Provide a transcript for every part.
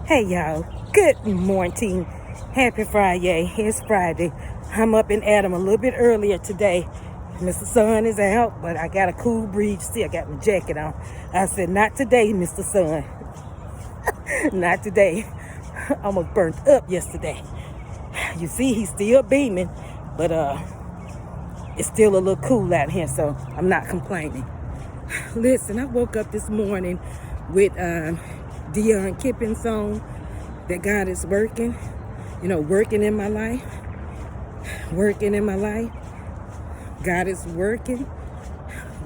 Hey y'all, good morning. Happy Friday. It's Friday. I'm up in Adam a little bit earlier today. Mr. Sun is out, but I got a cool breeze. Still got my jacket on. I said, not today, Mr. Sun. Not today. Almost burnt up yesterday. You see, he's still beaming, but it's still a little cool out here, so I'm not complaining. Listen, I woke up this morning with Dion Kippin's song, that God is working, working in my life, working in my life. God is working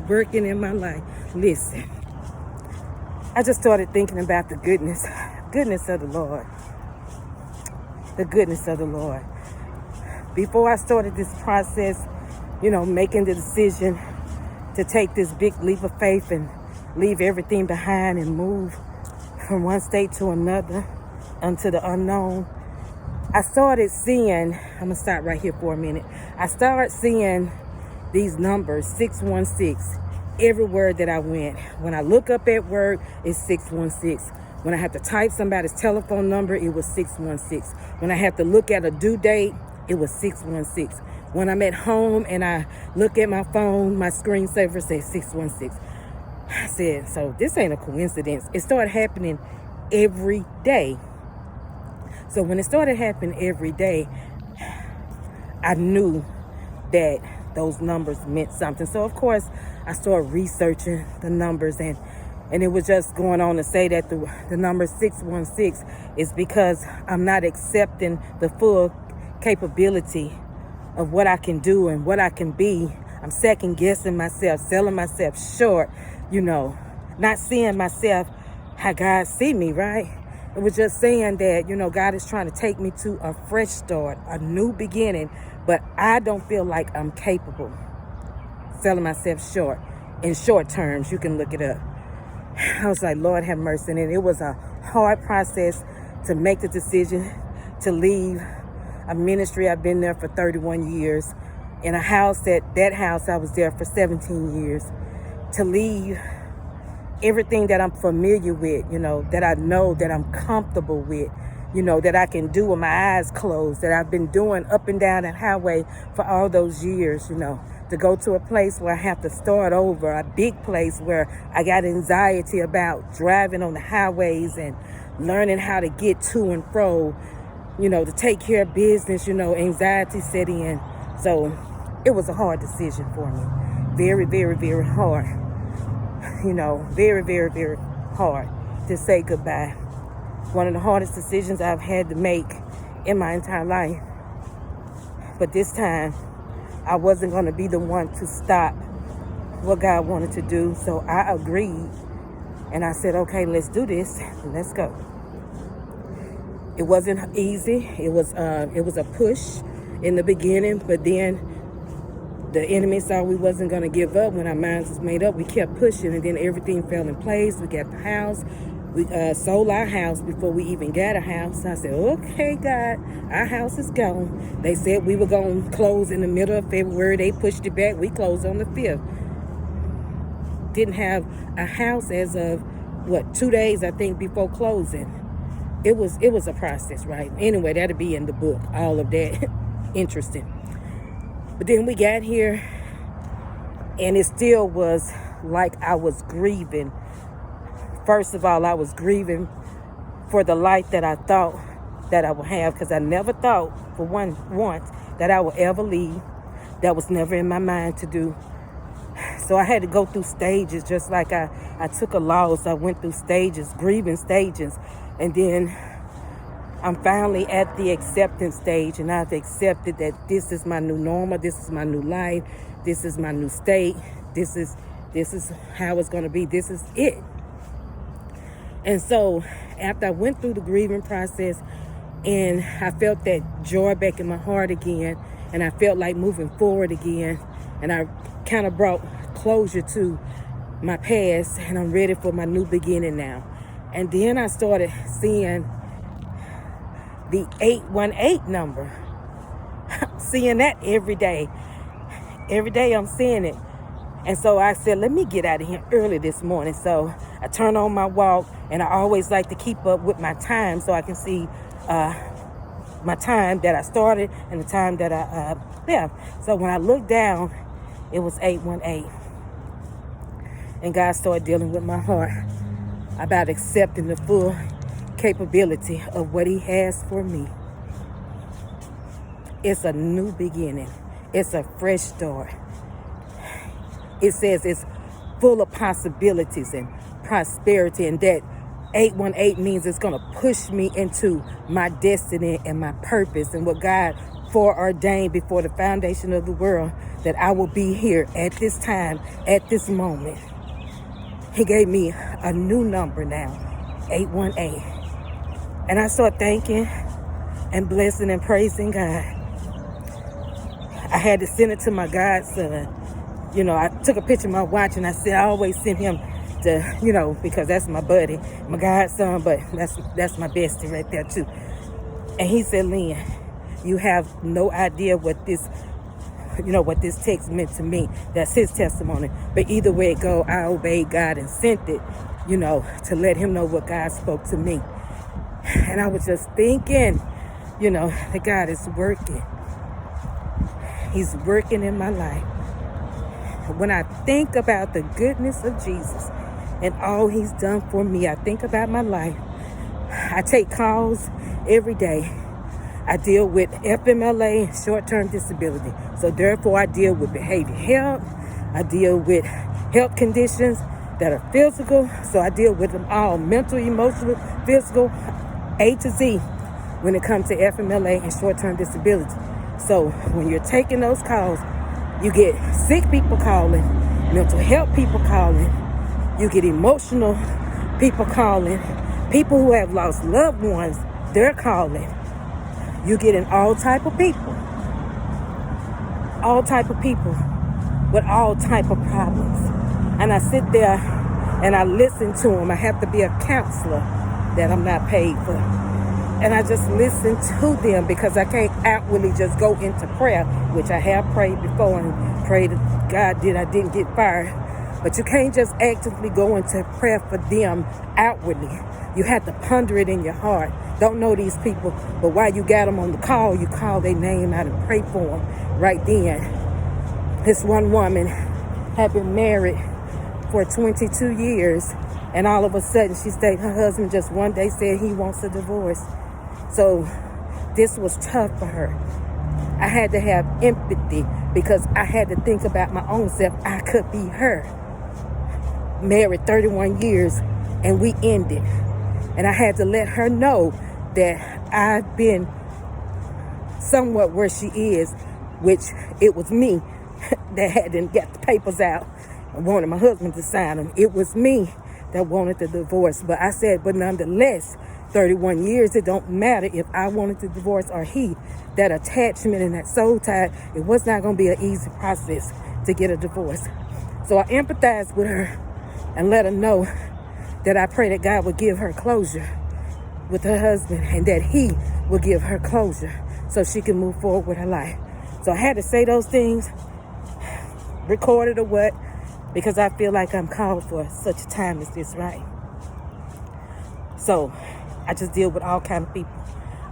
in my life. Listen, I just started thinking about the goodness of the Lord. The goodness of the Lord. Before I started this process, making the decision to take this big leap of faith and leave everything behind and move from one state to another unto the unknown, I started seeing, I'm going to stop right here for a minute. I started seeing these numbers, 616, everywhere that I went. When I look up at work, it's 616. When I have to type somebody's telephone number, it was 616. When I have to look at a due date, it was 616. When I'm at home and I look at my phone, my screensaver says 616. I said, so this ain't a coincidence. It started happening every day. So when it started happening every day, I knew that those numbers meant something. So of course, I started researching the numbers, and it was just going on to say that the number 616 is because I'm not accepting the full capability of what I can do and what I can be. I'm second guessing myself, selling myself short, not seeing myself how God see me, right? It was just saying that, God is trying to take me to a fresh start, a new beginning, but I don't feel like I'm capable. Selling myself short. In short terms, you can look it up. I was like, Lord have mercy. And it was a hard process to make the decision to leave a ministry. I've been there for 31 years. In a house, that house, I was there for 17 years. To leave everything that I'm familiar with, that I know, that I'm comfortable with, that I can do with my eyes closed, that I've been doing up and down that highway for all those years, to go to a place where I have to start over, a big place where I got anxiety about driving on the highways and learning how to get to and fro, to take care of business, anxiety set in. So it was a hard decision for me. Very, very, very hard. Very, very, very hard to say goodbye. One of the hardest decisions I've had to make in my entire life. But this time, I wasn't going to be the one to stop what God wanted to do. So I agreed. And I said, okay, let's do this. Let's go. It wasn't easy. It was a push in the beginning, but then the enemy saw we wasn't going to give up. When our minds was made up, we kept pushing, and then everything fell in place. We got the house. We sold our house before we even got a house. I said, okay, God, our house is gone. They said we were going to close in the middle of February. They pushed it back. We closed on the 5th. Didn't have a house as of, 2 days, I think, before closing. It was a process, right? Anyway, that'll be in the book, all of that. Interesting. But then we got here, and it still was like I was grieving. First of all, I was grieving for the life that I thought that I would have, because I never thought for once that I would ever leave. That was never in my mind to do. So I had to go through stages, just like I took a loss. I went through stages, grieving stages, and then I'm finally at the acceptance stage, and I've accepted that this is my new normal, this is my new life, this is my new state, this is how it's going to be, this is it. And so after I went through the grieving process, and I felt that joy back in my heart again, and I felt like moving forward again, and I kind of brought closure to my past, and I'm ready for my new beginning now. And then I started seeing the 818 number. Seeing that every day. Every day I'm seeing it. And so I said, let me get out of here early this morning. So I turned on my walk, and I always like to keep up with my time so I can see my time that I started and the time that I left. So when I looked down, it was 8:18. And God started dealing with my heart about accepting the full capability of what he has for me. It's a new beginning. It's a fresh start. It says it's full of possibilities and prosperity, and that 8:18 means it's going to push me into my destiny and my purpose and what God foreordained before the foundation of the world, that I will be here at this time, at this moment. He gave me a new number now, 8:18. And I start thanking and blessing and praising God. I had to send it to my godson. You know, I took a picture of my watch and I said I always send him to, you know, because that's my buddy, my godson, but that's my bestie right there too. And he said, Lynn, you have no idea what this text meant to me. That's his testimony. But either way it go, I obeyed God and sent it, you know, to let him know what God spoke to me. And I was just thinking, you know, that God is working. He's working in my life. When I think about the goodness of Jesus and all he's done for me, I think about my life. I take calls every day. I deal with FMLA, short-term disability. So therefore, I deal with behavior health. I deal with health conditions that are physical. So I deal with them all, mental, emotional, physical, A to Z, when it comes to FMLA and short-term disability. So when you're taking those calls, you get sick people calling, mental health people calling, you get emotional people calling, people who have lost loved ones, they're calling. You get in all type of people with all type of problems. And I sit there and I listen to them. I have to be a counselor that I'm not paid for. And I just listen to them because I can't outwardly just go into prayer, which I have prayed before and prayed that God did. I didn't get fired. But you can't just actively go into prayer for them outwardly. You have to ponder it in your heart. Don't know these people, but while you got them on the call, you call their name out and pray for them right then. This one woman had been married for 22 years, and all of a sudden she stayed. Her husband just one day said he wants a divorce. So this was tough for her. I had to have empathy because I had to think about my own self. I could be her. Married 31 years and we ended. And I had to let her know that I've been somewhat where she is, which it was me that hadn't got the papers out and wanted my husband to sign them. It was me that wanted the divorce. But I said, but nonetheless, 31 years, it don't matter if I wanted to divorce or he. That attachment and that soul tie, it was not going to be an easy process to get a divorce. So I empathized with her and let her know that I pray that God would give her closure with her husband and that he will give her closure so she can move forward with her life. So I had to say those things, record it or what, because I feel like I'm called for such a time as this, right? So I just deal with all kind of people.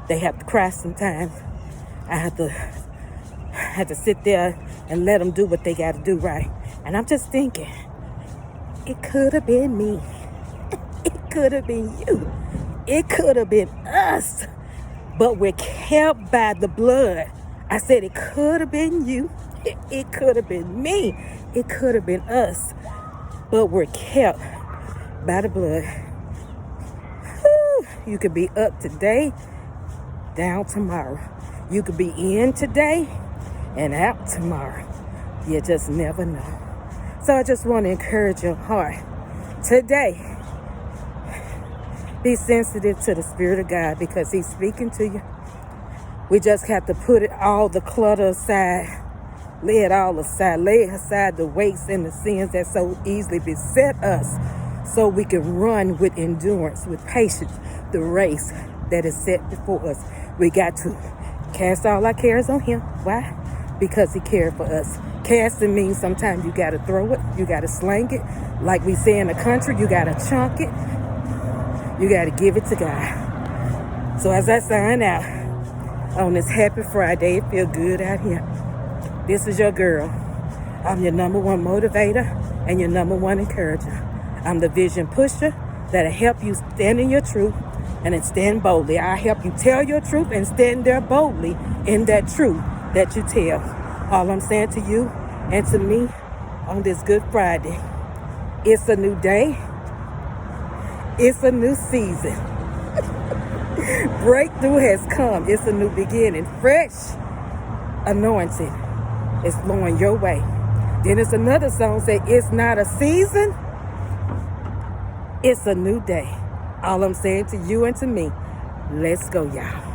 They have to cry sometimes. I have to sit there and let them do what they got to do, right? And I'm just thinking, it could have been me. It could have been you. It could have been us. But we're kept by the blood. I said it could have been you. It could have been me. It could have been us. But we're kept by the blood. Whew. You could be up today, down tomorrow. You could be in today and out tomorrow. You just never know. So I just want to encourage your heart today. Be sensitive to the Spirit of God because He's speaking to you. We just have to put all the clutter aside. Lay it all aside. Lay aside the weights and the sins that so easily beset us so we can run with endurance, with patience, the race that is set before us. We got to cast all our cares on Him. Why? because he cared for us. Casting means sometimes you got to throw it, you got to sling it. Like we say in the country, you got to chunk it, you got to give it to God. So as I sign out on this happy Friday, it feel good out here. This is your girl. I'm your number one motivator and your number one encourager. I'm the vision pusher that'll help you stand in your truth and then stand boldly. I help you tell your truth and stand there boldly in that truth that you tell. All I'm saying to you and to me on this Good Friday, it's a new day. It's a new season. Breakthrough has come. It's a new beginning. Fresh anointing is flowing your way. Then it's another song say, it's not a season, it's a new day. All I'm saying to you and to me, let's go, y'all.